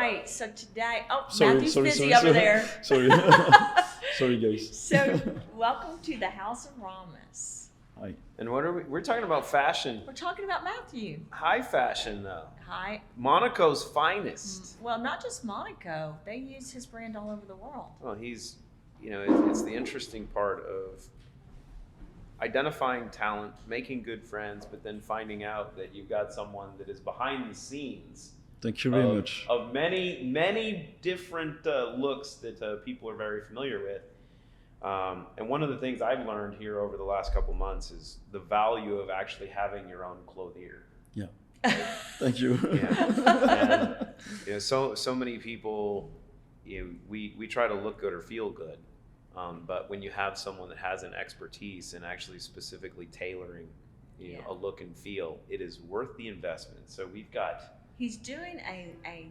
right. So today, Matthew's busy over there. Sorry. Sorry, guys. So welcome to the House of Rahmas. Hi. And what are we're talking about fashion. We're talking about Matthew. High fashion, though. Hi. Monaco's finest. Well, not just Monaco. They use his brand all over the world. Well, he's, it's the interesting part of identifying talent, making good friends, but then finding out that you've got someone that is behind the scenes. Thank you very much. Of many, many different looks that people are very familiar with. And one of the things I've learned here over the last couple months is the value of actually having your own clothier. Yeah. Thank you. Yeah. And, so many people, we try to look good or feel good. But when you have someone that has an expertise in actually specifically tailoring, a look and feel, it is worth the investment. So we've got. He's doing a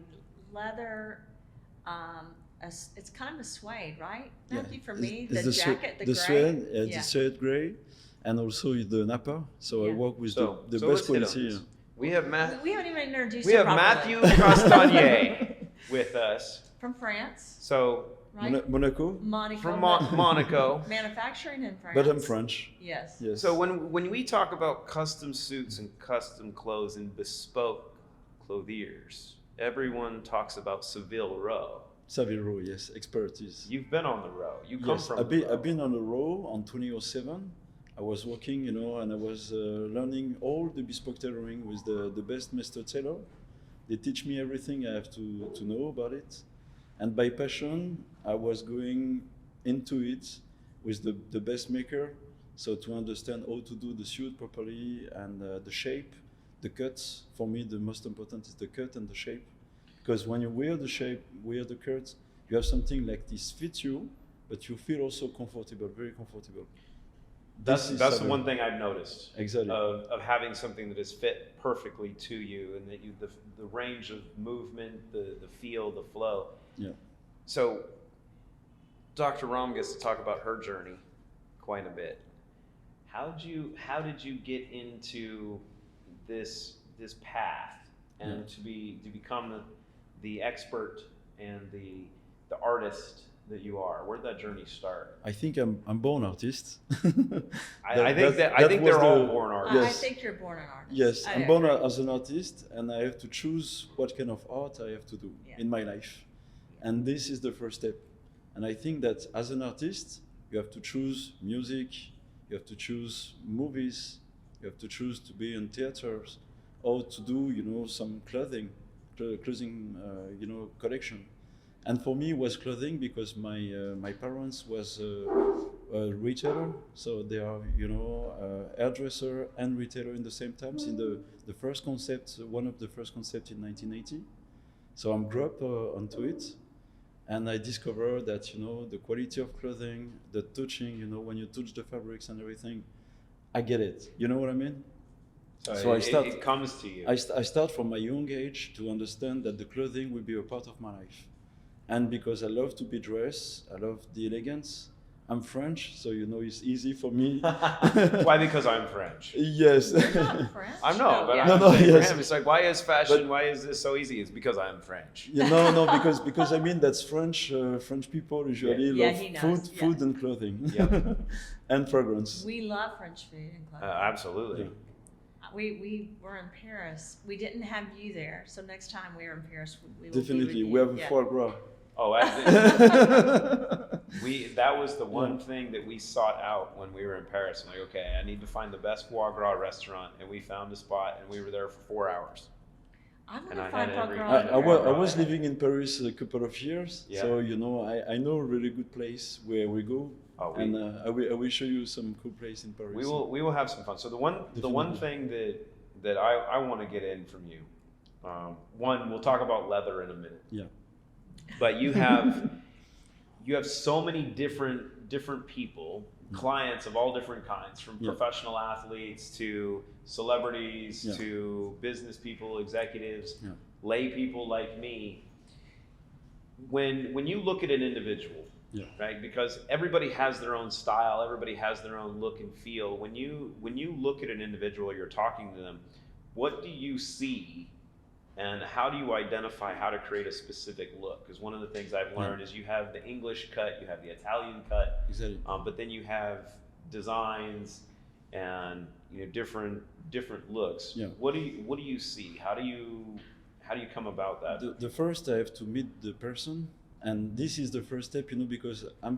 leather. It's kind of a suede, right? Matthew, for me, the jacket, the gray. Suede, the suede gray, and also the nappa. So I work with the best quality. We have We haven't even introduced. We have Mathieus Castanier with us from France. So right? Monaco. From Monaco. Manufacturing in France. But I'm French. Yes. So when we talk about custom suits and custom clothes and bespoke clothiers, everyone talks about Savile Row. Savile Row, yes, expertise. You've been on the row. You come from I've been on the row on 2007. I was working, and I was learning all the bespoke tailoring with the best master tailor. They teach me everything I have to know about it. And by passion, I was going into it with the best maker. So to understand how to do the suit properly and the shape, the cuts. For me, the most important is the cut and the shape. Because when you wear the shape, wear the cut, you have something like this fits you, but you feel also comfortable, very comfortable. That's the one thing I've noticed. Exactly. Of having something that is fit perfectly to you, and that the range of movement, the feel, the flow. Yeah. So Dr. Rahm gets to talk about her journey quite a bit. How did you get into this path and to become the expert and the artist that you are? Where'd that journey start? I think I'm born artist. I think they're all born artists. I think you're born an artist. Yes, I'm born as an artist, and I have to choose what kind of art I have to do in my life. And this is the first step. And I think that as an artist, you have to choose music, you have to choose movies, you have to choose to be in theaters, or to do, some clothing collection. And for me, it was clothing because my parents was a retailer, so they are, hairdresser and retailer in the same times. In the first concept, one of the first concepts in 1980. So I grew up onto it, and I discovered that the quality of clothing, the touching, when you touch the fabrics and everything, I get it. You know what I mean? So it comes to you. I start from my young age to understand that the clothing will be a part of my life. And because I love to be dressed, I love the elegance. I'm French, so it's easy for me. Why? Because I'm French. Yes. You're not French. I know, but yes. For him, it's like, why is fashion? Why is this so easy? It's because I'm French. No, because I mean that's French. French people usually love food and clothing, and fragrance. We love French food and clothing. Absolutely. Yeah. We were in Paris. We didn't have you there, so next time we are in Paris, we will Definitely, we have a foie gras. Oh, that was the one thing that we sought out when we were in Paris. I'm like, okay, I need to find the best foie gras restaurant, and we found a spot, and we were there for 4 hours. I'm gonna find foie I gras. was living in Paris a couple of years, so I know a really good place where we go, and I will show you some cool place in Paris. We will have some fun. So the one thing that I want to get in from you, we'll talk about leather in a minute. Yeah. But you have so many different people, clients of all different kinds, from professional athletes to celebrities to business people, executives, lay people like me. When you look at an individual, right? Because everybody has their own style, everybody has their own look and feel. When you look at an individual, you're talking to them, what do you see And how do you identify how to create a specific look? Because one of the things I've learned is you have the English cut, you have the Italian cut, Exactly. but then you have designs and different looks. Yeah. What do you see? How do you come about that? The first I have to meet the person, and this is the first step, because I'm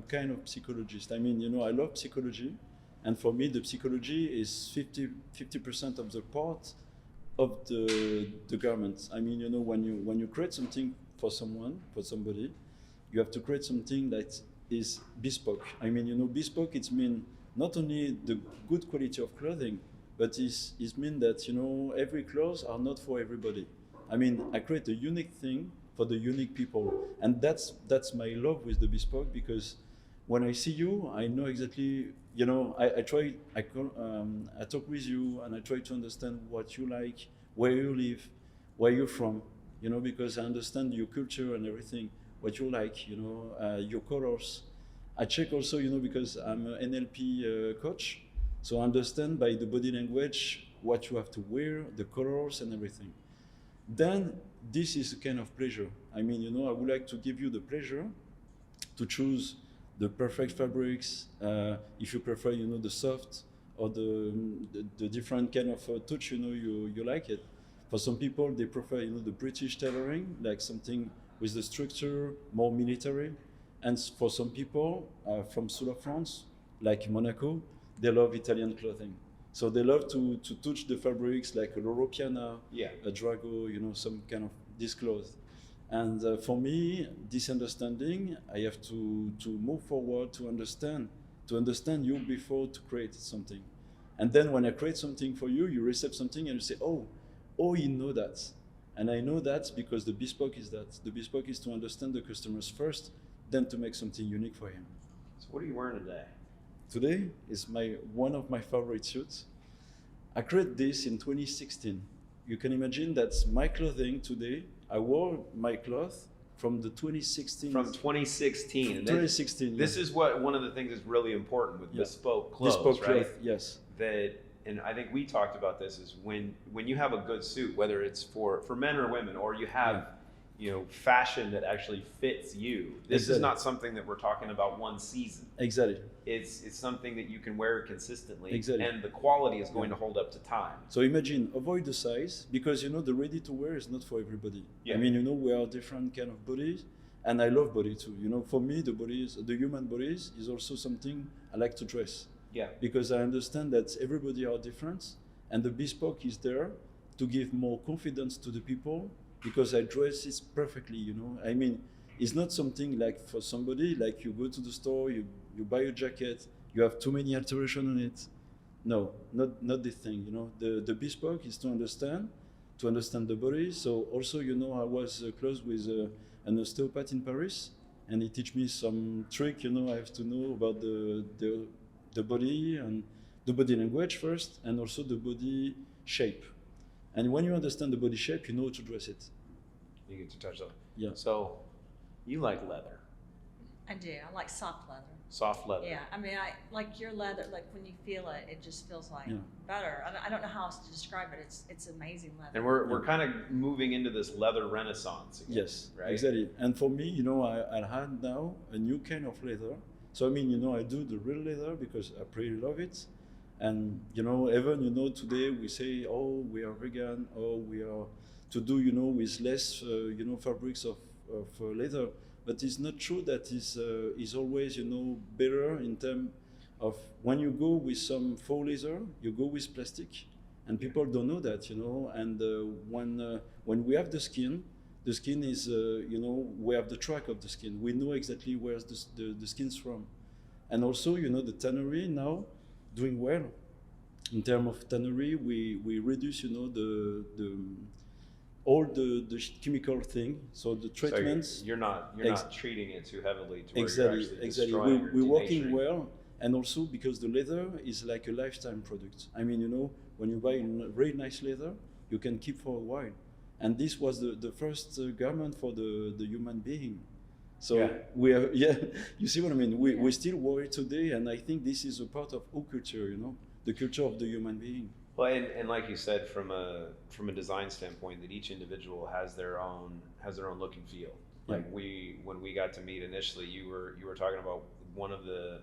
kind of psychologist. I mean, I love psychology, and for me the psychology is 50% of the part of the garments. I mean, when you create something for somebody, you have to create something that is bespoke. I mean, bespoke, it means not only the good quality of clothing, but it means that, every clothes are not for everybody. I mean, I create a unique thing for the unique people. And that's my love with the bespoke, because when I see you, I know exactly, I talk with you and I try to understand what you like, where you live, where you're from, because I understand your culture and everything, what you like, your colors. I check also, because I'm an NLP coach, so I understand by the body language what you have to wear, the colors and everything. Then this is a kind of pleasure. I mean, I would like to give you the pleasure to choose the perfect fabrics, if you prefer, the soft or the different kind of touch, you like it. For some people, they prefer, the British tailoring, like something with the structure, more military. And for some people from South of France, like Monaco, they love Italian clothing. So they love to touch the fabrics like a Loro Piana, a Drago, some kind of this clothes. And for me, this understanding, I have to move forward to understand you before to create something. And then when I create something for you, you receive something and you say, oh, you know that. And I know that because the bespoke is that. The bespoke is to understand the customers first, then to make something unique for him. So what are you wearing today? Today is one of my favorite suits. I created this in 2016. You can imagine that's my clothing today. I wore my cloth from the 2016. From 2016. 2016. This is what one of the things that's really important with bespoke clothes, bespoke right? Cloth, yes. And I think we talked about this, is when you have a good suit, whether it's for men or women, or you have fashion that actually fits you. This is not something that we're talking about one season. Exactly. It's something that you can wear consistently, exactly. And the quality is going to hold up to time. So imagine, avoid the size, because the ready to wear is not for everybody. I mean, we are different kind of bodies, and I love body too. For me, the human bodies is also something I like to dress. Yeah. Because I understand that everybody are different, and the bespoke is there to give more confidence to the people, because I dress it perfectly, I mean, it's not something like for somebody, like you go to the store, you buy a jacket, you have too many alterations on it. No, not this thing, The bespoke is to understand the body. So also, I was close with an osteopath in Paris, and he teach me some trick, I have to know about the body and the body language first, and also the body shape. And when you understand the body shape, you know how to dress it. You get to touch that. Yeah. So, you like leather. I do. I like soft leather. Soft leather. Yeah. I mean, I like your leather. Like when you feel it, it just feels like better. I don't know how else to describe it. It's amazing leather. And we're kind of moving into this leather renaissance again. Yes, right? Exactly. And for me, I had now a new kind of leather. So I mean, I do the real leather because I pretty love it. And even today we say, oh, we are vegan, or we are to do with less fabrics of leather, but it's not true that is always better in terms of when you go with some faux leather, you go with plastic, and people don't know that and when we have the skin is we have the track of the skin, we know exactly where the skin's from, and also the tannery now doing well. In terms of tannery, we reduce, all the chemical thing. So the treatments. So you're not treating it too heavily to where exactly. you're actually We're working well, and also because the leather is like a lifetime product. I mean, when you buy a very nice leather, you can keep for a while. And this was the first garment for the human being. So we are, you see what I mean? We still wear it today, and I think this is a part of our culture, the culture of the human being. Well, and like you said, from a design standpoint, that each individual has their own look and feel. Yeah. Like when we got to meet initially, you were talking about one of the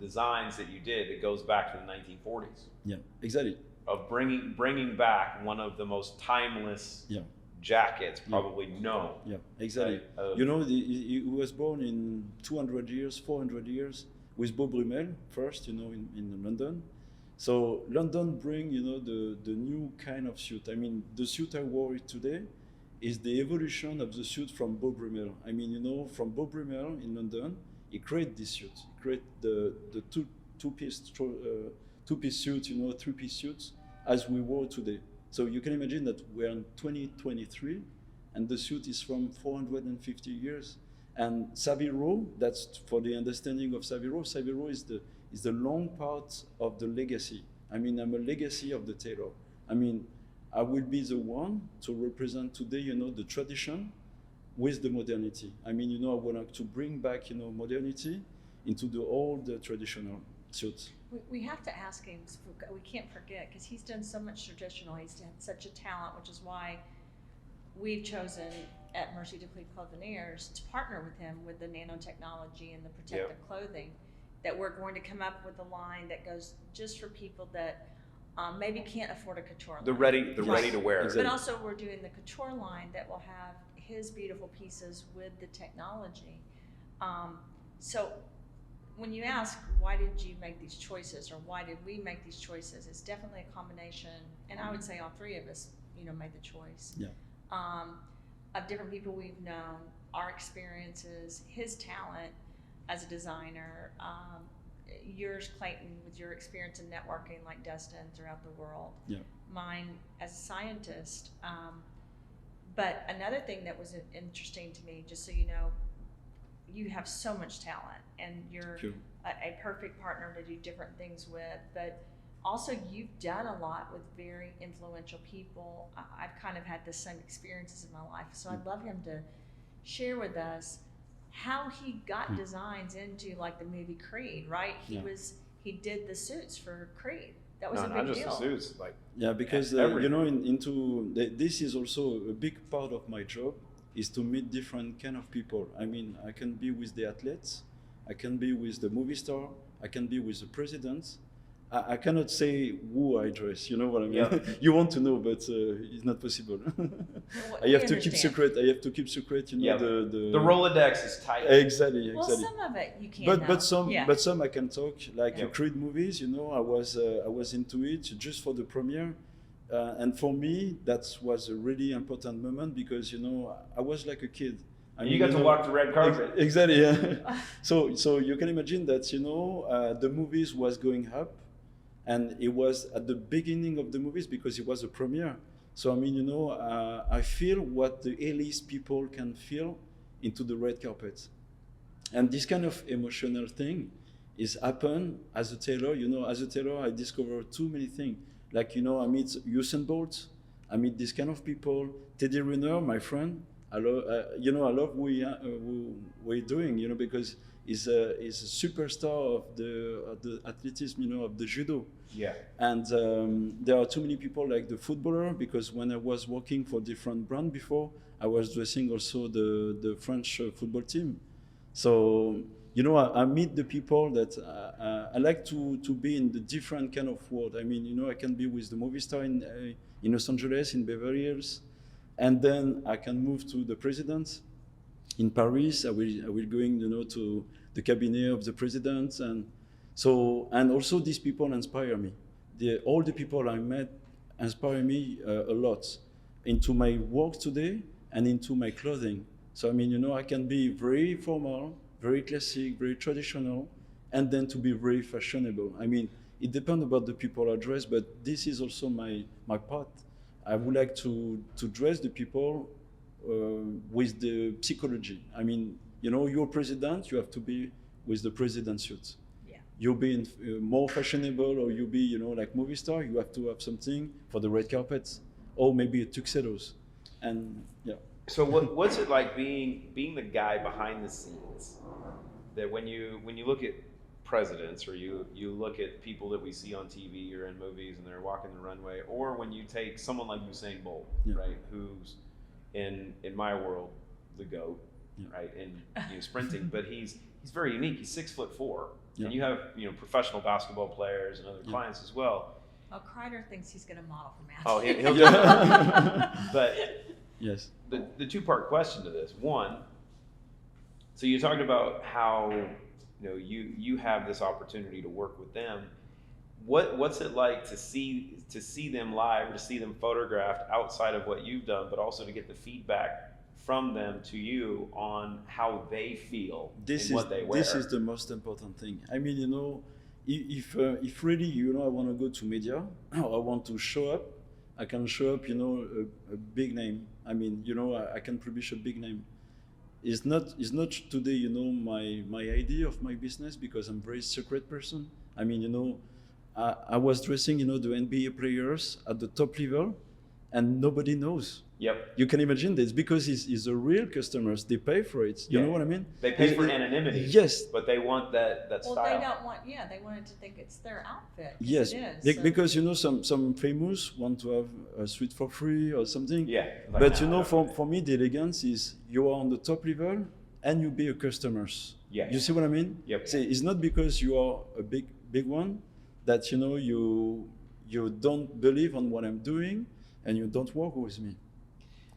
designs that you did that goes back to the 1940s. Yeah, exactly. Of bringing back one of the most timeless jackets probably known. Yeah, exactly. He was born in 200 years, 400 years with Bob Brummel first, in London. So London bring, the new kind of suit. I mean, the suit I wore today is the evolution of the suit from Bob Brummel. I mean, from Bob Brummel in London, he created this suit. He created the two-piece suit, three-piece suits as we wore today. So you can imagine that we're in 2023, and the suit is from 450 years. And Savile Row, that's for the understanding of Savile Row. Savile Row is the long part of the legacy. I mean, I'm a legacy of the tailor. I mean, I will be the one to represent today, the tradition with the modernity. I mean, I want to bring back, modernity into the old traditional suits. We have to ask him, we can't forget, because he's done so much traditional, he's had such a talent, which is why we've chosen at Mercy de Clothoniers to partner with him with the nanotechnology and the protective clothing, that we're going to come up with a line that goes just for people that maybe can't afford a couture line. The ready to wear. Exactly. But also we're doing the couture line that will have his beautiful pieces with the technology. So when you ask, why did you make these choices, or why did we make these choices, it's definitely a combination, and I would say all three of us, made the choice. Yeah. Of different people we've known, our experiences, his talent as a designer, yours, Clayton, with your experience in networking like Dustin throughout the world. Yeah. Mine as a scientist. But another thing that was interesting to me, just so you know, you have so much talent, and you're a perfect partner to do different things with, but also you've done a lot with very influential people. I've kind of had the same experiences in my life, so I'd love him to share with us how he got designs into like the movie Creed, right? He did the suits for Creed. That was a big deal. Not just the suits, like because this is also a big part of my job, is to meet different kind of people. I mean, I can be with the athletes, I can be with the movie star, I can be with the presidents. I cannot say who I dress, you know what I mean? Yeah. You want to know, but it's not possible. I have to keep secret. The Rolodex is tight. Exactly. Well, some of it you can't. But some I can talk. Like Creed movies, I was into it just for the premiere, and for me that was a really important moment because I was like a kid. You got to walk the red carpet. Exactly. Yeah. So you can imagine that the movies was going up. And it was at the beginning of the movies because it was a premiere. So I mean, I feel what the A-list people can feel into the red carpet. And this kind of emotional thing is happen as a tailor. As a tailor, I discover too many things. Like, I meet Usain Bolt, I meet this kind of people. Teddy Riner, my friend, I love what we're doing, because he's a superstar of the athleticism, of the judo. Yeah. And there are too many people like the footballer, because when I was working for different brand before, I was dressing also the French football team. So, I meet the people that I like to be in the different kind of world. I mean, I can be with the movie star in Los Angeles, in Beverly Hills, and then I can move to the president. In Paris, I will going, to the cabinet of the president, and also these people inspire me. All the people I met inspire me a lot into my work today and into my clothing. So I mean, I can be very formal, very classic, very traditional, and then to be very fashionable. I mean, it depends about the people I dress, but this is also my part. I would like to dress the people with the psychology. I mean, you're president, you have to be with the president suit. Yeah. You'll be more fashionable, or you'll be, like movie star, you have to have something for the red carpets, or maybe a tuxedos. And yeah. So what's it like being the guy behind the scenes? That when you look at presidents, or you look at people that we see on TV or in movies and they're walking the runway, or when you take someone like Usain Bolt, right, who's in my world the GOAT, right, in sprinting, but he's very unique. He's 6'4", and you have professional basketball players and other clients as well. Oh, Kreider thinks he's going to model for Matthew. Oh, he'll do it. But yes, the two-part question to this. One, so you talked about how you have this opportunity to work with them. What's it like to see them live, or to see them photographed outside of what you've done, but also to get the feedback from them to you on how they feel and what they wear? This is the most important thing. I mean, if really, I want to go to media, I want to show up, I can show up, a big name. I mean, I can publish a big name. It's not today, my idea of my business, because I'm a very secret person. I mean, I was dressing, the NBA players at the top level, and nobody knows. Yep. You can imagine this, because it's the real customers. They pay for it. You know what I mean? They pay for anonymity. Yes. But they want that style. Well, they don't want. Yeah, they wanted to think it's their outfit. Yes. It is, because some famous want to have a suite for free or something. Yeah. But for me, the elegance is you are on the top level and you be a customers. Yeah. You see what I mean? Yep. See, it's not because you are a big one that you don't believe on what I'm doing and you don't work with me.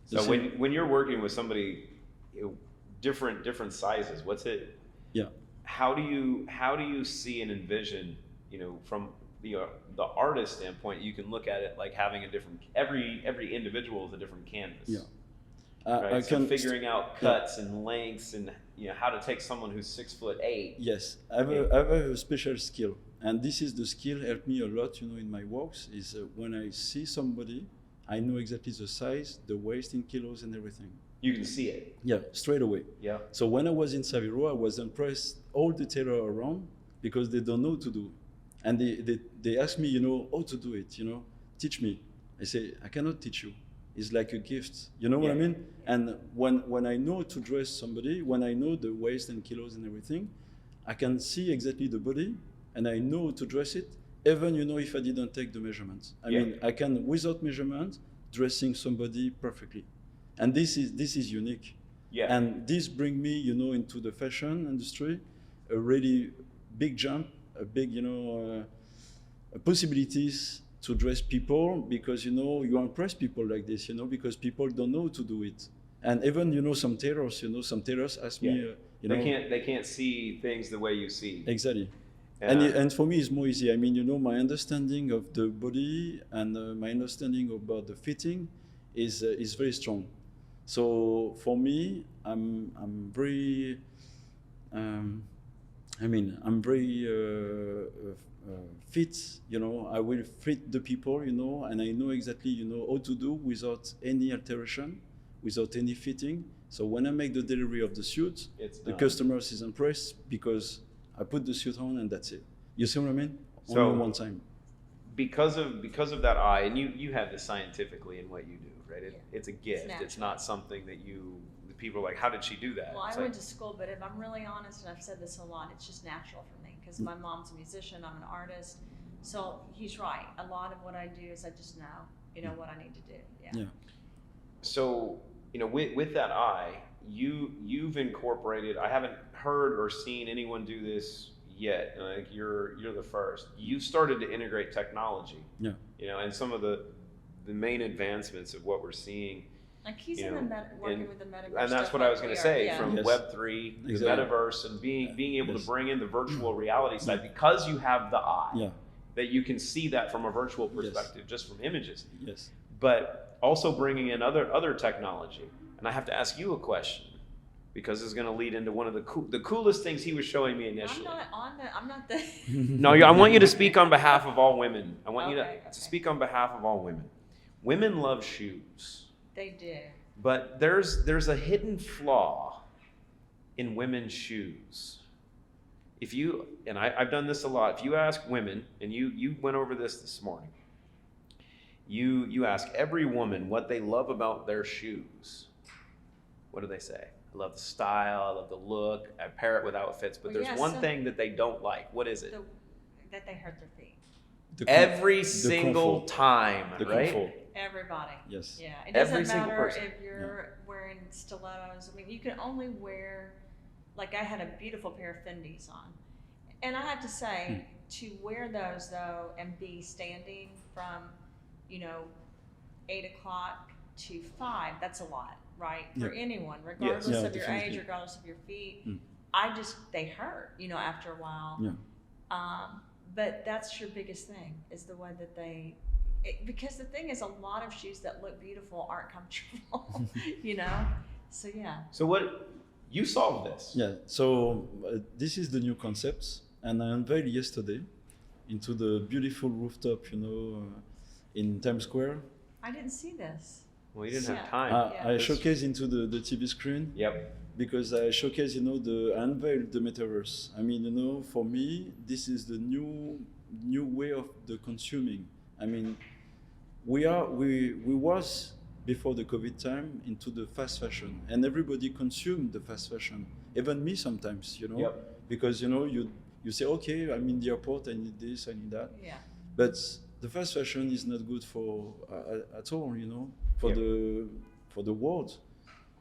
So when you're working with somebody, different sizes, what's it? Yeah. How do you see and envision, from the artist standpoint? You can look at it like having a different, every individual is a different canvas. Yeah. Right? So figuring out cuts and lengths and how to take someone who's 6'8". Yes, I have a special skill, and this is the skill helped me a lot. In my works is when I see somebody, I know exactly the size, the waist in kilos, and everything. You can see it. Yeah, straight away. Yeah. So when I was in Saviro, I was impressed all the tailor around, because they don't know what to do, and they ask me, how to do it. Teach me. I say I cannot teach you. It's like a gift. You know what I mean? And when I know to dress somebody, when I know the waist and kilos and everything, I can see exactly the body, and I know to dress it. Even if I didn't take the measurements, I mean, I can without measurement dressing somebody perfectly, and this is unique. Yeah. And this bring me, into the fashion industry, a really big jump, a big, possibilities to dress people, because you impress people like this, because people don't know to do it, and even some tailors ask me, they can't see things the way you see. Exactly. And for me, it's more easy. I mean, my understanding of the body and my understanding about the fitting is very strong. So for me, I'm very, I'm very fit. I will fit the people. And I know exactly how to do without any alteration, without any fitting. So when I make the delivery of the suit, the customer is impressed because I put the suit on and that's it. You see what I mean? So, only one time. Because of that eye, and you have this scientifically in what you do, right? It's a gift. It's not something that people are like, how did she do that? Well, I went to school, but if I'm really honest, and I've said this a lot, it's just natural for me, because my mom's a musician, I'm an artist. So he's right. A lot of what I do is I just know, what I need to do. Yeah. So, with that eye, you've incorporated, I haven't heard or seen anyone do this yet. Like you're the first. You started to integrate technology. Yeah. And some of the main advancements of what we're seeing. Like he's working with the metaverse. And that's what I was going to say, from Web3, the metaverse, and being able to bring in the virtual reality side, because you have the eye, that you can see that from a virtual perspective, just from images. Yes. But also bringing in other technology. And I have to ask you a question, because it's going to lead into one of the coolest things he was showing me initially. I'm not the. No, I want you to speak on behalf of all women. I want you to speak on behalf of all women. Women love shoes. They do. But there's a hidden flaw in women's shoes. If you, and I've done this a lot, if you ask women, and you went over this morning, you ask every woman what they love about their shoes. What do they say? I love the style. I love the look. I pair it with outfits. But Well, there's yeah, one so- thing that they don't like. What is it? That they hurt their feet. Every The single comfort. time, The right? comfort. Everybody. Yes. Yeah. It Every doesn't single matter person. if you're wearing stilettos. I mean, you can only wear, like I had a beautiful pair of Fendi's on. And I have to say, to wear those though and be standing from, 8 o'clock to 5, that's a lot, right? For anyone, regardless Yeah, of your definitely. age, regardless of your feet. Mm. They hurt, after a while. Yeah. But that's your biggest thing, is the way that because the thing is, a lot of shoes that look beautiful aren't comfortable, So yeah. So what you solved this? Yeah. So this is the new concept, and I unveiled yesterday into the beautiful rooftop, in Times Square. I didn't see this. Well, you didn't have Yeah. time. I showcase into the TV screen. Yep. Because I showcase, I unveiled the metaverse. I mean, for me, this is the new way of the consuming. I mean, we was before the COVID time into the fast fashion, and everybody consumed the fast fashion. Even me sometimes, Yep. because you say, okay, I'm in the airport, I need this, I need that. Yeah. But the fast fashion is not good for at all, for the world,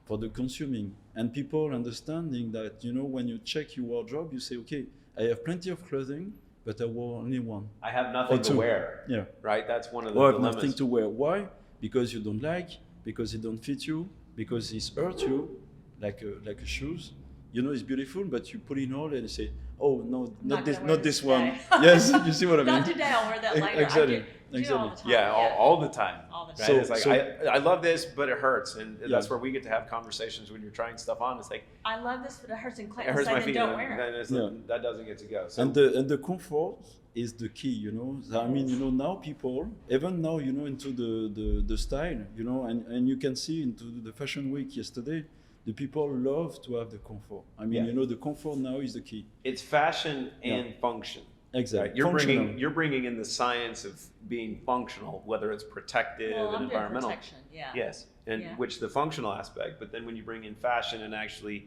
for the consuming, and people understanding that when you check your wardrobe, you say, okay, I have plenty of clothing, but I wore only one. I have nothing to wear. Yeah. Right. That's one of the Or I have dilemmas. nothing to wear. Why? Because you don't like, because it don't fit you, because it's hurt you, like a shoes. It's beautiful, but you put it on and you say, oh no, not this one. Yes, you see what I mean? Not today. I'll wear that later. Exactly. I do it all the time. Yeah, all the time. All the Right? time. It's like, I love this, but it hurts, and Yeah. that's where we get to have conversations when you're trying stuff on. It's like, I love this, but it hurts in it Clinton. hurts So my then feet, don't and wear it. then that doesn't get to go. So And the comfort is the key, I mean, now people, even now, into the style, and you can see into the fashion week yesterday, the people love to have the comfort. I mean, Yeah. the comfort now is the key. it's fashion and function. Exactly. Right? You're bringing in the science of being functional, whether it's protective Well, and I'm doing environmental. protection. Yeah. Yes, and Yeah. which the functional aspect, but then when you bring in fashion and actually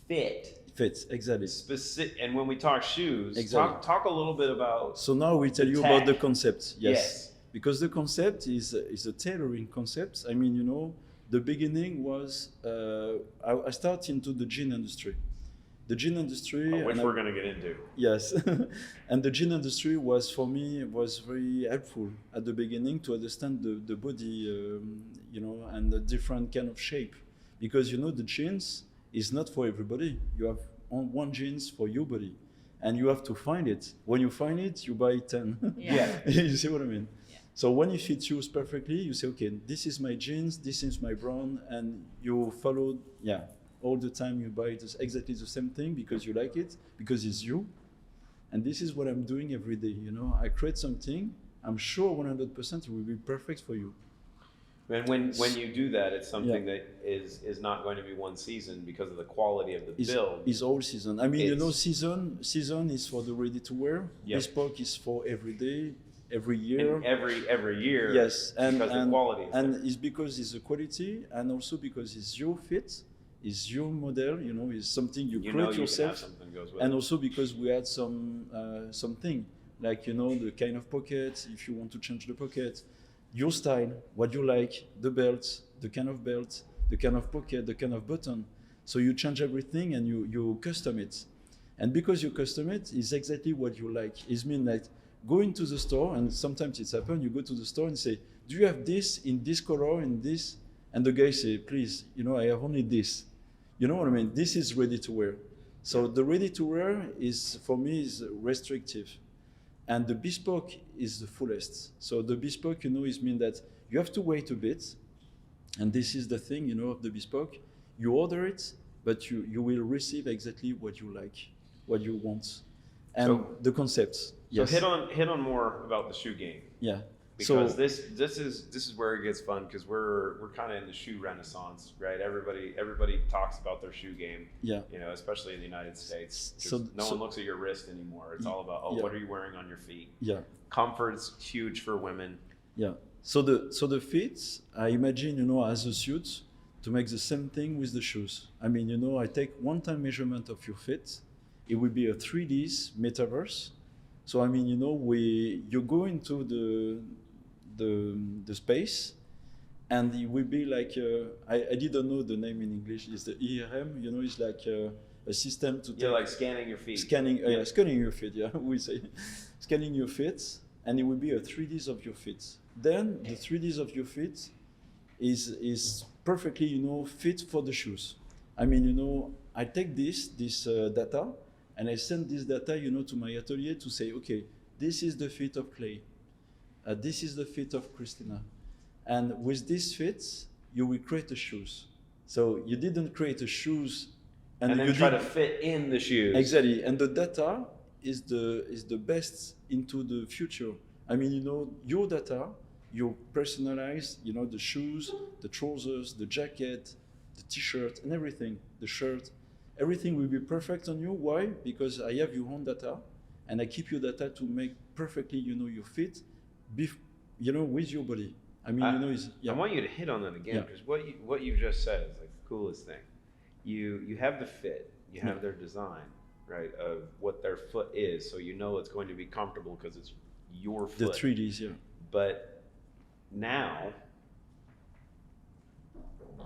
fit, Fits, exactly. specific, and when we talk shoes, Exactly. talk a little bit about. So now we tell The you about the tech. concept. Yes. Yes. Because the concept is a tailoring concept. I mean, the beginning was I started into the jean industry. The jean industry, Which and we're going to get into. yes, and the jean industry was for me very helpful at the beginning to understand the body, and the different kind of shape, because the jeans is not for everybody. You have one jeans for your body, and you have to find it. When you find it, you buy 10. Yeah. You see what I mean? Yeah. So when it fits you perfectly, you say, okay, this is my jeans, this is my brand, and you follow, all the time you buy exactly the same thing because you like it, because it's you. And this is what I'm doing every day, I create something, I'm sure 100% it will be perfect for you. And when you do that, it's something that is not going to be one season because of the quality of the build. It's all season. I mean, season is for the ready to wear. Yep. Bespoke is for every day, every year. And every year. Yes, and because the quality is and there. it's because it's the quality, and also because it's your fit, it's your model. It's something you create you yourself, can have something goes with and it. also because we had something like the kind of pocket. If you want to change the pocket, your style, what you like, the belt, the kind of pocket, the kind of button. So you change everything and you custom it, and because you custom it, is exactly what you like. It means like go into the store, and sometimes it's happened. You go to the store and say, "Do you have this in this color, in this?" And the guy say, "Please, I have only this." You know what I mean? This is ready to wear. So the ready to wear is, for me, is restrictive. And the bespoke is the fullest. So the bespoke, is mean that you have to wait a bit. And this is the thing, of the bespoke. You order it, but you will receive exactly what you like, what you want. And So- the concepts. Yes. So hit on more about the shoe game. Yeah. Because this is where it gets fun, because we're kind of in the shoe renaissance, right? Everybody talks about their shoe game, Yeah. especially in the United States. 'Cause So- no so- one looks at your wrist anymore. It's all about Yeah. what are you wearing on your feet? Yeah. Comfort's huge for women. Yeah. So the fit, I imagine, as a suit, to make the same thing with the shoes. I mean, you know, I take one-time measurement of your feet. It will be a 3D metaverse. So I mean, you know, you go into the space, and it will be like I didn't know the name in English. It's the ERM. You know, it's like a system to You're like scanning your feet. Scanning your feet. Yeah, we say scanning your feet, and it will be a 3D of your feet. Then the 3D of your feet is perfectly, you know, fit for the shoes. I mean, you know, I take this data, and I send this data, you know, to my atelier to say, okay, this is the fit of Clay. This is the fit of Christina. And with this fit, you will create the shoes. So you didn't create the shoes and then try to fit in the shoes. Exactly. And the data is the best into the future. I mean, you know, your data, you personalize, you know, the shoes, the trousers, the jacket, the t-shirt, and everything, the shirt. Everything will be perfect on you. Why? Because I have your own data, and I keep your data to make perfectly, you know, your fit, you know, with your body. I mean, you know, I want you to hit on that again, because what you just said is like the coolest thing. You have the fit, you have their design, right, of what their foot is, so you know it's going to be comfortable because it's your foot. The 3Ds, yeah. But now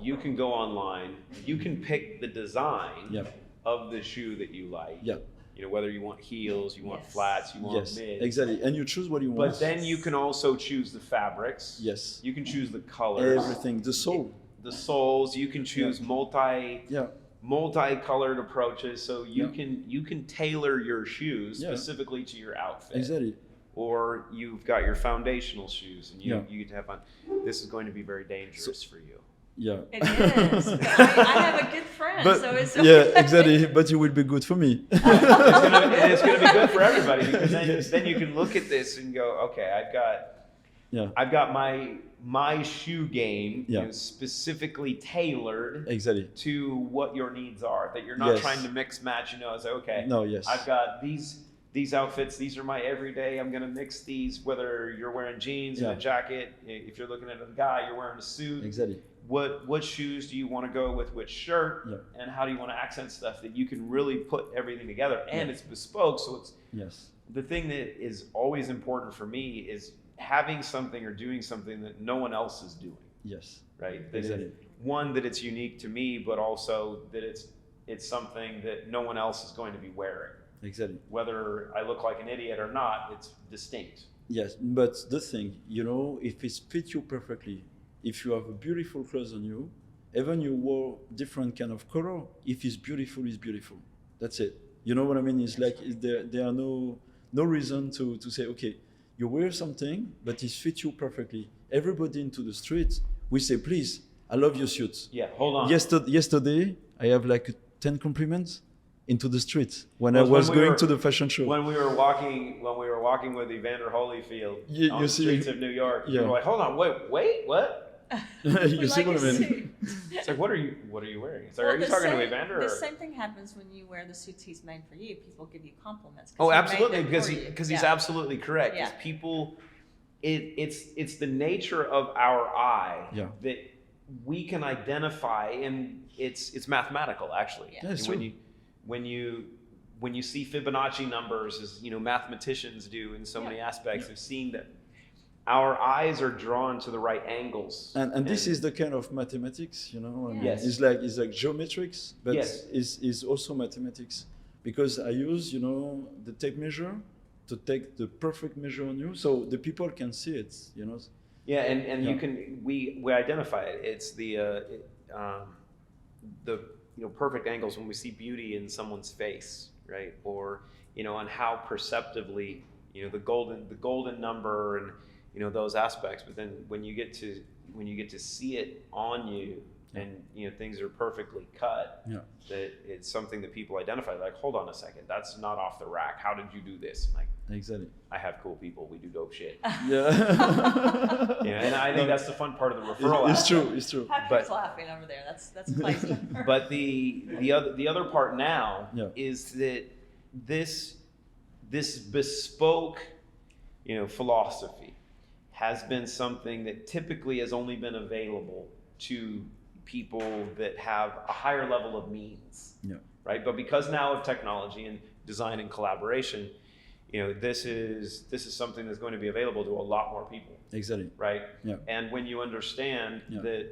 you can go online, you can pick the design of the shoe that you like. Yeah. You know, whether you want heels, you want flats, you want mids. Exactly. And you choose what you want. But then you can also choose the fabrics. Yes. You can choose the colors. Everything. The sole. The soles. You can choose multi-colored approaches. So you can tailor your shoes specifically to your outfit. Exactly. Or you've got your foundational shoes, and you get to have fun. This is going to be very dangerous for you. Yeah. It is. I have a good friend, so it's okay. Yeah, exactly. But it will be good for me. It's going to be good for everybody, because then you can look at this and go, okay, I've got my shoe game specifically tailored to what your needs are. That you're not trying to mix match. You know, it's like, okay. No, yes. I've got these outfits. These are my everyday. I'm going to mix these. Whether you're wearing jeans and a jacket, if you're looking at a guy, you're wearing a suit. Exactly. What shoes do you want to go with which shirt, and how do you want to accent stuff that you can really put everything together, and it's bespoke. So it's the thing that is always important for me is having something or doing something that no one else is doing. Yes. Right. That that it's unique to me, but also that it's something that no one else is going to be wearing. Exactly. Whether I look like an idiot or not, it's distinct. Yes, but the thing, you know, if it fits you perfectly, if you have a beautiful clothes on you, even you wore different kind of color, if it's beautiful, it's beautiful. That's it. You know what I mean? It's like there are no reason to say, okay, you wear something, but it fits you perfectly. Everybody into the street, we say, please, I love your suit. Yeah, hold on. Yesterday, I have like 10 compliments into the street when I was going to the fashion show. When we were walking with Evander Holyfield on the streets of New York, you were like, hold on, wait, what? You see what I mean? It's like, what are you wearing? It's like, are you talking to Evander? The same thing happens when you wear the suits he's made for you. People give you compliments. Oh, absolutely, because he's absolutely correct. Yeah. People, it's the nature of our eye that we can identify, and it's mathematical actually. Yeah. That's true. When you see Fibonacci numbers, as you know, mathematicians do in so many aspects, of seeing that our eyes are drawn to the right angles. And this is the kind of mathematics, you know. I mean, Yes. It's like geometrics, but it's also mathematics, because I use, you know, the tape measure to take the perfect measure on you, so the people can see it, you know. Yeah, and you can we identify it. It's the perfect angles when we see beauty in someone's face, right? Or on how perceptively, the golden number and those aspects. But then when you get to see it on you, and things are perfectly cut, that it's something that people identify. Like, hold on a second, that's not off the rack. How did you do this? I'm like, exactly. I have cool people. We do dope shit. Yeah. And I think that's the fun part of the referral. It's true. It's true. Patrick's laughing over there. That's crazy. But the other part now is that this bespoke, philosophy has been something that typically has only been available to people that have a higher level of means, right? But because now of technology and design and collaboration, this is something that's going to be available to a lot more people. Exactly. Right? Yeah. And when you understand that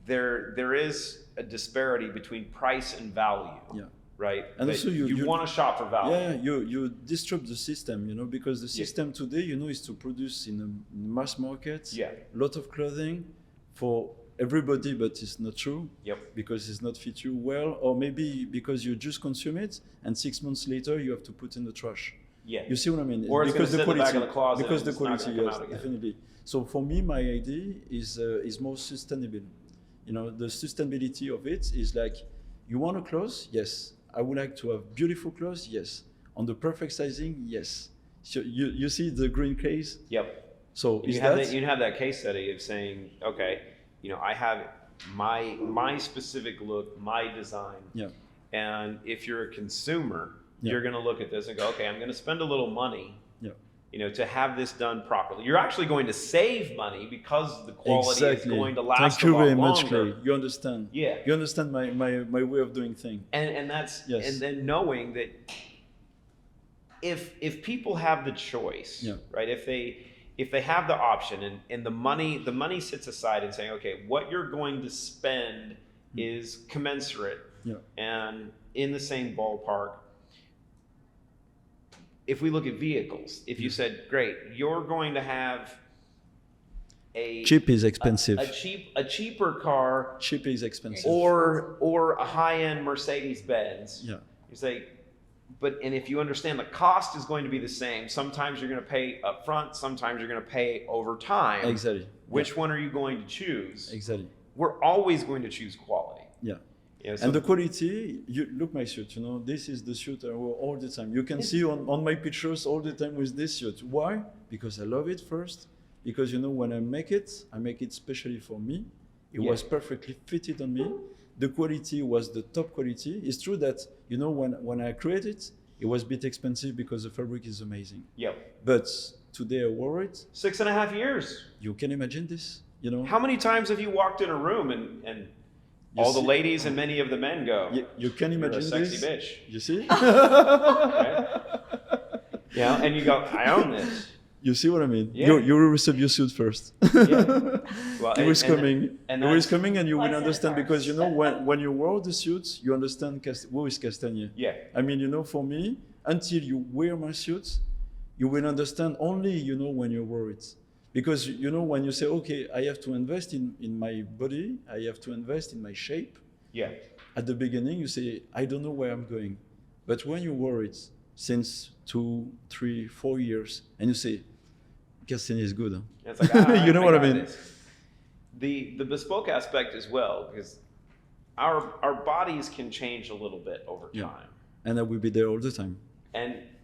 there is a disparity between price and value. Yeah. Right? And also you want to shop for value. Yeah, you disrupt the system, because the system today, is to produce in a mass market, a lot of clothing for everybody, but it's not true. Because it's not fit you well, or maybe because you just consume it and 6 months later you have to put in the trash. Yeah. You see what I mean? Or it's because the quality, in the back of the closet, because the quality, yes, definitely. So for me, my idea is more sustainable. The sustainability of it is like, you want a clothes? Yes. I would like to have beautiful clothes? Yes. On the perfect sizing? Yes. So you see the green case? Yep. So you have that case study of saying, okay, I have my specific look, my design. Yeah. And if you're a consumer, you're going to look at this and go, okay, I'm going to spend a little money, to have this done properly. You're actually going to save money because the quality is going to last Thank you a lot very longer. much, Clay. You understand. Yeah. You understand my way of doing things. And that's and then knowing that if people have the choice, right? If they have the option and the money sits aside and saying, okay, what you're going to spend is commensurate and in the same ballpark. If we look at vehicles, if you said, great, you're going to have cheap is expensive. A cheaper car. Cheap is expensive. Or a high-end Mercedes-Benz. Yeah. You say, and if you understand the cost is going to be the same, sometimes you're going to pay up front, sometimes you're going to pay over time. Exactly. Which one are you going to choose? Exactly. We're always going to choose quality. Yeah. And the quality, look my suit, this is the suit I wear all the time. You can see on my pictures all the time with this suit. Why? Because I love it first. Because, when I make it specially for me. It was perfectly fitted on me. The quality was the top quality. It's true that, when I created it, it was a bit expensive because the fabric is amazing. Yeah. But today I wore it. 6.5 years. You can imagine this, How many times have you walked in a room and all the ladies and many of the men go, you can imagine you're a sexy this. bitch. You see? Right? Yeah, and you go, I own this. You see what I mean? Yeah. You will receive your suit first. Well, it was coming. It was coming, and you will understand because when you wear the suits, you understand who is Castanier. Yeah. I mean, for me, until you wear my suits, you will understand only when you wear it. Because, when you say, okay, I have to invest in my body, I have to invest in my shape. Yeah. At the beginning, you say, I don't know where I'm going. But when you wear it since 2, 3, 4 years, and you say, Castanier is good. Huh? It's like, you know what I mean? The bespoke aspect as well, because our bodies can change a little bit over time. And I will be there all the time.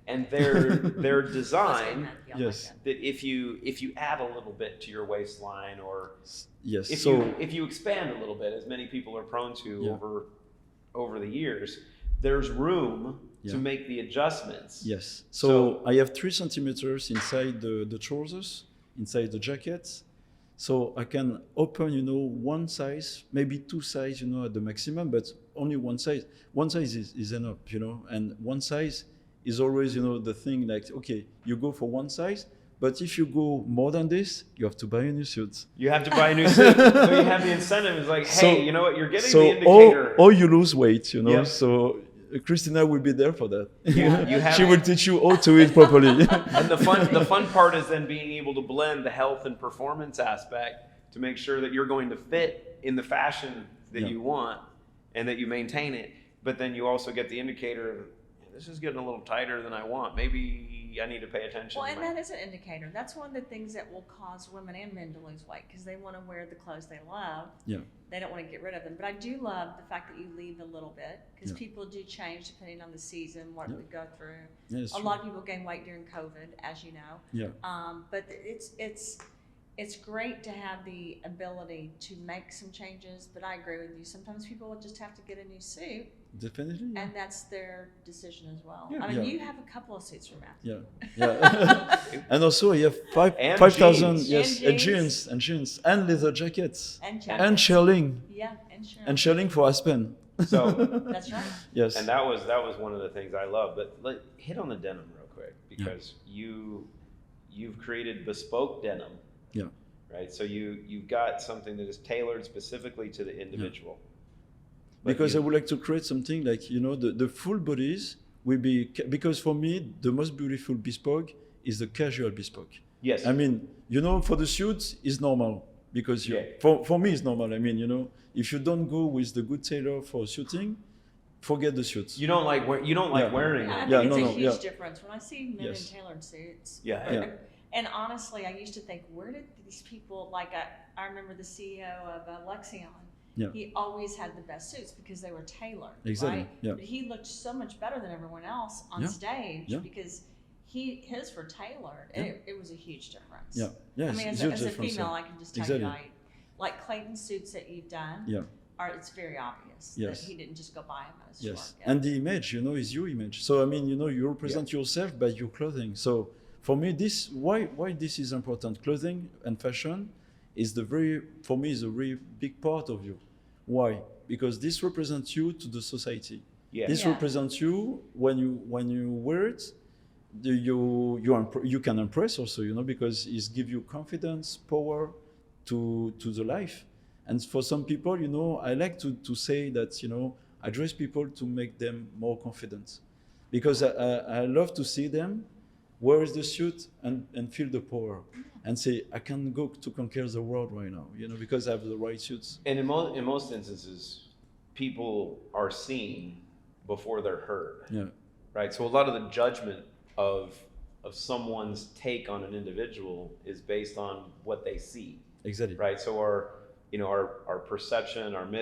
And their design, yes, that if you add a little bit to your waistline, or yes, if you expand a little bit, as many people are prone to over the years, there's room to make the adjustments. Yes. So I have 3 centimeters inside the trousers, inside the jacket. So I can open, one size, maybe 2 size, at the maximum, but only one size. One size is enough, and one size is always, the thing like, okay, you go for one size, but if you go more than this, you have to buy a new suit. You have to buy a new suit. So you have the incentive. It's like, hey, you know what? You're getting the indicator. Or you lose weight, Yep. So Christina will be there for that. She will teach you how to eat properly. And the fun part is then being able to blend the health and performance aspect to make sure that you're going to fit in the fashion that you want and that you maintain it. But then you also get the indicator of, this is getting a little tighter than I want. Maybe I need to pay attention. Well, and that is an indicator. That's one of the things that will cause women and men to lose weight because they want to wear the clothes they love. Yeah. They don't want to get rid of them. But I do love the fact that you leave a little bit because people do change depending on the season, what they go through. Yeah, a lot of people gain weight during COVID, as you know. Yeah. But it's great to have the ability to make some changes, but I agree with you. Sometimes people will just have to get a new suit. Definitely. Yeah. And that's their decision as well. Yeah. I mean, Yeah. you have a couple of suits for Matthew. Yeah. And also you have And 5,000 jeans. yes, and jeans and leather jackets And shelling Yeah, and sure. and shelling for Aspen. So That's right. Yes. and that was one of the things I love. But hit on the denim real quick, because you've created bespoke denim. Yeah. Right. So you've got something that is tailored specifically to the individual. Because I would like to create something like, the full bodies will be, because for me, the most beautiful bespoke is the casual bespoke. Yes. I mean, for the suits, it's normal. Because for me, it's normal. I mean, if you don't go with the good tailor for suiting, forget the suits. You don't like wearing I it. think it's a huge difference when I see men in tailored suits. Yeah. And honestly, I used to think, where did these people, like I remember the CEO of Lexion, he always had the best suits because they were tailored, exactly. right? Yeah. But he looked so much better than everyone else on stage because his were tailored, and it was a huge difference. Yeah, yeah. I mean, as a female, I can just tell you, like Clayton's suits that you've done. Yeah. It's very obvious that he didn't just go buy them at a store. And the image, is your image. So I mean, you represent yourself by your clothing. So for me, why this is important. Clothing and fashion is for me is a very big part of you. Why? Because this represents you to the society. Yeah. This represents you when you wear it. You can impress also, because it gives you confidence, power to the life. And for some people, I like to say that, I dress people to make them more confident, because I love to see them wear the suit and feel the power and say, I can go to conquer the world right now, because I have the right suits. And in most instances, people are seen before they're heard. Yeah. Right. So a lot of the judgment of someone's take on an individual is based on what they see. Exactly. Right. So our perception, our and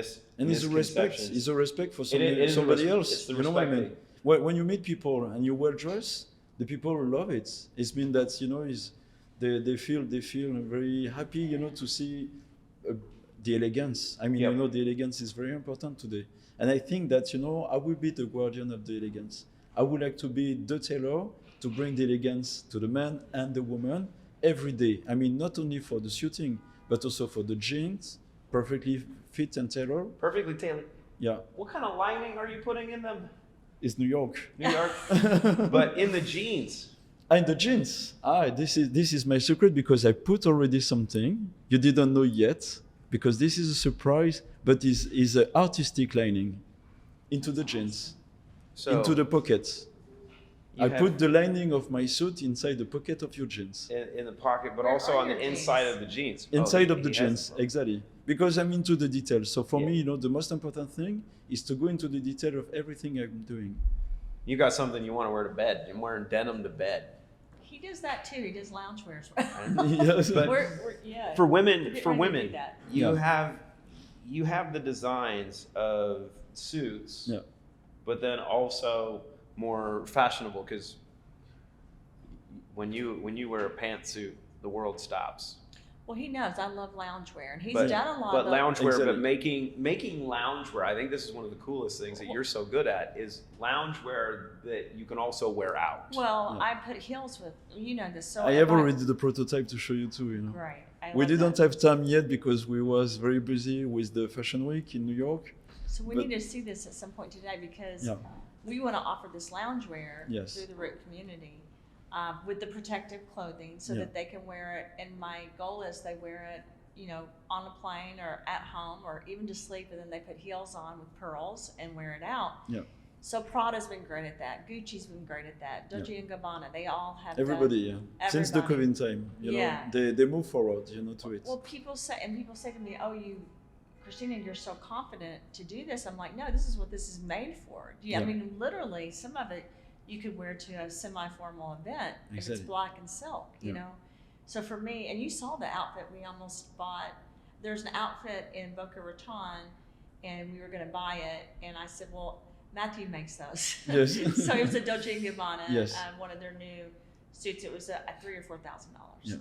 it's a respect for somebody else. It's the you know what I mean? When you meet people and you wear dress, the people love it. It means that they feel very happy, to see the elegance. I mean, the elegance is very important today. And I think that I will be the guardian of the elegance. I would like to be the tailor to bring the elegance to the man and the woman every day. I mean, not only for the suiting, but also for the jeans, perfectly fit and tailored. Perfectly tailored. Yeah. What kind of lining are you putting in them? It's New York. New York. But in the jeans. In the jeans. This is my secret, because I put already something you didn't know yet, because this is a surprise, but is an artistic lining into the jeans, into the pockets. I put the lining of my suit inside the pocket of your jeans. In the pocket, but also on the inside of the jeans. Inside of the jeans, exactly. Because I'm into the details. So for me, the most important thing is to go into the detail of everything I'm doing. You got something you want to wear to bed. I'm wearing denim to bed. He does that too. He does loungewear. Yes. But for women, you you have the designs of suits, but then also more fashionable, because when you wear a pantsuit, the world stops. Well, he knows I love loungewear, and he's done a lot. But loungewear, exactly. but making loungewear, I think this is one of the coolest things that you're so good at, is loungewear that you can also wear out. Well, I put heels with, this. So I have already the prototype to show you too. Right. We didn't have time yet because we was very busy with the Fashion Week in New York. So we need to see this at some point today, because we want to offer this loungewear through the Root community. With the protective clothing, so that they can wear it. And my goal is they wear it, on a plane or at home or even to sleep, and then they put heels on with pearls and wear it out. Yeah. So Prada's been great at that. Gucci's been great at that. Dolce & Gabbana, they all have everybody. Since the COVID time, they move forward, to it. Well, people say to me, "Oh, Christina, you're so confident to do this." I'm like, "No, this is what this is made for." I mean, literally, some of it you could wear to a semi-formal event if it's black and silk, you know. So for me, and you saw the outfit we almost bought. There's an outfit in Boca Raton, and we were going to buy it, and I said, well, Matthew makes those. Yes. So it was a Dolce & Gabbana, yes. One of their new suits. It was $3,000 or $4,000.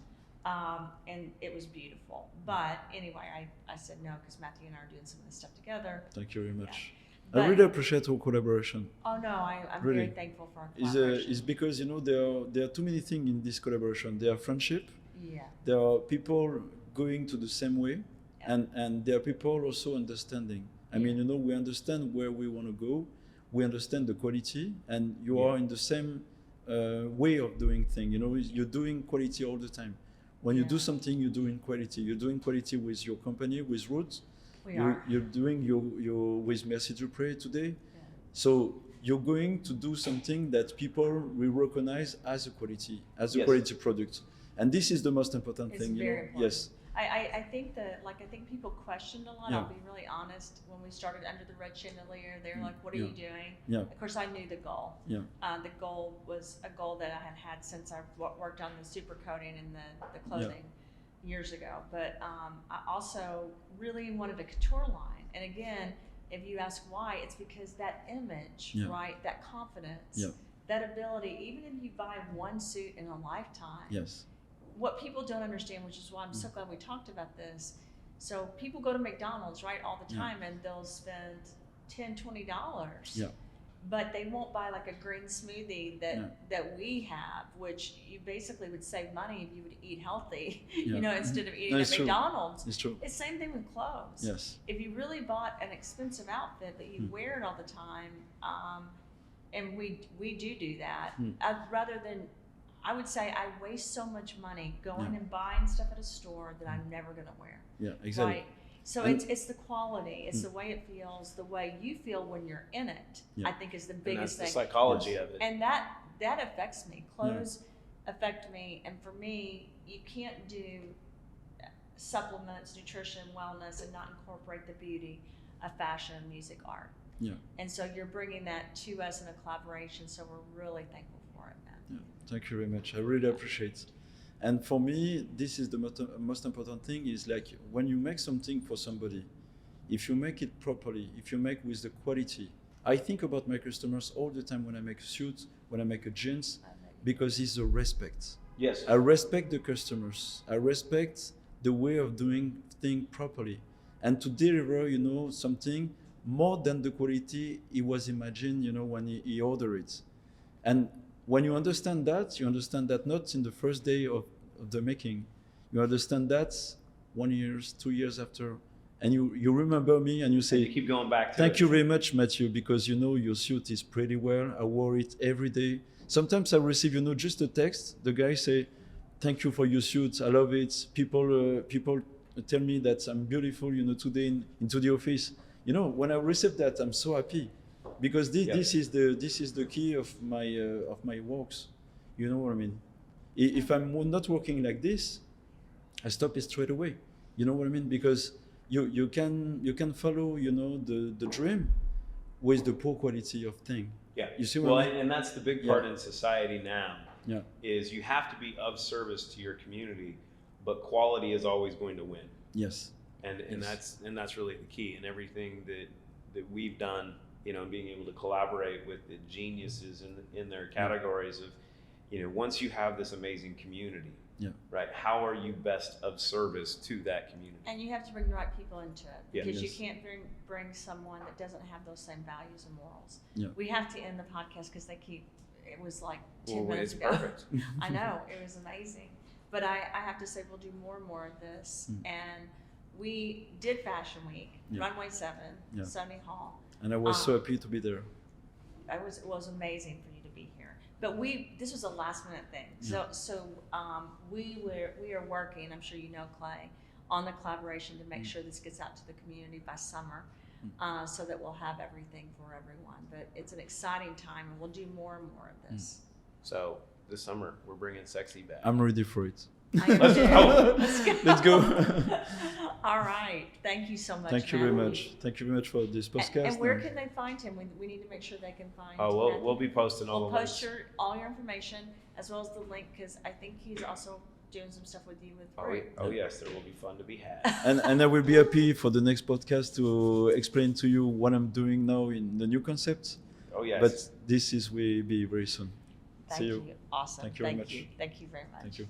And it was beautiful. But anyway, I said no because Matthew and I are doing some of this stuff together. Thank you very much. But, I really appreciate our collaboration. Oh no, I'm really. very thankful for our collaboration. It's because there are too many things in this collaboration. There are friendship. Yeah. There are people going to the same way, and there are people also understanding. I mean, we understand where we want to go. We understand the quality, and you are in the same way of doing things. You're doing quality all the time. When you do something, you're doing quality. You're doing quality with your company, with Roots. You're doing your with Merci Dupré today. Yeah. So you're going to do something that people will recognize as a quality, quality product. And this is the most important thing. Very important. Yes. I think that, I think people questioned a lot. I'll be really honest. When we started Under the Red Chandelier, they're like, what are you doing? Yeah. Of course, I knew the goal. Yeah. The goal was a goal that I had since I worked on the super coating and the clothing years ago. But I also really wanted a couture line. And again, if you ask why, it's because that image, right, that confidence, that ability, even if you buy one suit in a lifetime, what people don't understand, which is why I'm so glad we talked about this. So people go to McDonald's, right, all the time, and they'll spend $10, $20. But they won't buy like a green smoothie that we have, which you basically would save money if you would eat healthy, instead of eating at McDonald's. It's true. It's the same thing with clothes. Yes. If you really bought an expensive outfit that you wear it all the time, and we do that, rather than, I would say I waste so much money going and buying stuff at a store that I'm never going to wear. Yeah, exactly. Right? So it's the quality, it's the way it feels, the way you feel when you're in it, I think is the biggest thing. And that's the psychology of it. And that affects me. Clothes affect me. And for me, you can't do supplements, nutrition, wellness, and not incorporate the beauty of fashion, music, art. Yeah. And so you're bringing that to us in a collaboration, so we're really thankful for it, man. Yeah. Thank you very much. I really appreciate it. And for me, this is the most important thing is like when you make something for somebody, if you make it properly, if you make with the quality, I think about my customers all the time when I make a suit, when I make a jeans, because it's a respect. Yes. I respect the customers. I respect the way of doing things properly. And to deliver, something more than the quality he was imagined, when he ordered it. And when you understand that not in the first day of the making. You understand that 1 year, 2 years after, and you remember me and you say, and you keep going back to thank you very much, Mathieu, because your suit is pretty well. I wore it every day. Sometimes I receive, just a text. The guy say, thank you for your suit. I love it. People tell me that I'm beautiful, today into the office. When I receive that, I'm so happy. Because this is the key of my works, you know what I mean. If I'm not working like this, I stop it straight away. You know what I mean? Because you can follow the dream with the poor quality of thing. Yeah. You see what I mean? And that's the big part in society now. Yeah. Is you have to be of service to your community, but quality is always going to win. Yes. And that's really the key. And everything that we've done. And being able to collaborate with the geniuses in their categories of, once you have this amazing community, right? How are you best of service to that community? And you have to bring the right people into it because you can't bring someone that doesn't have those same values and morals. Yeah. We have to end the podcast because it was like 10 minutes ago. Perfect. I know, it was amazing. But I have to say we'll do more and more of this. And we did Fashion Week, Runway 7, Sunny Hall. And I was so happy to be there. It was amazing for you to be here. But this was a last minute thing. So we are working, I'm sure you know, Clay, on the collaboration to make sure this gets out to the community by summer, so that we'll have everything for everyone. But it's an exciting time, and we'll do more and more of this. So this summer we're bringing sexy back. I'm ready for it. Let's go. Let's go. All right. Thank you so much. Thank you very much. Thank you very much for this podcast. And where can they find him? We need to make sure they can find. We'll be posting all the links. We'll post all your information as well as the link because I think he's also doing some stuff with you with. Oh yes, there will be fun to be had. and I will be happy for the next podcast to explain to you what I'm doing now in the new concept. Oh yes. But this will be very soon. Thank you. Awesome. Thank you very much. Thank you very much. Thank you.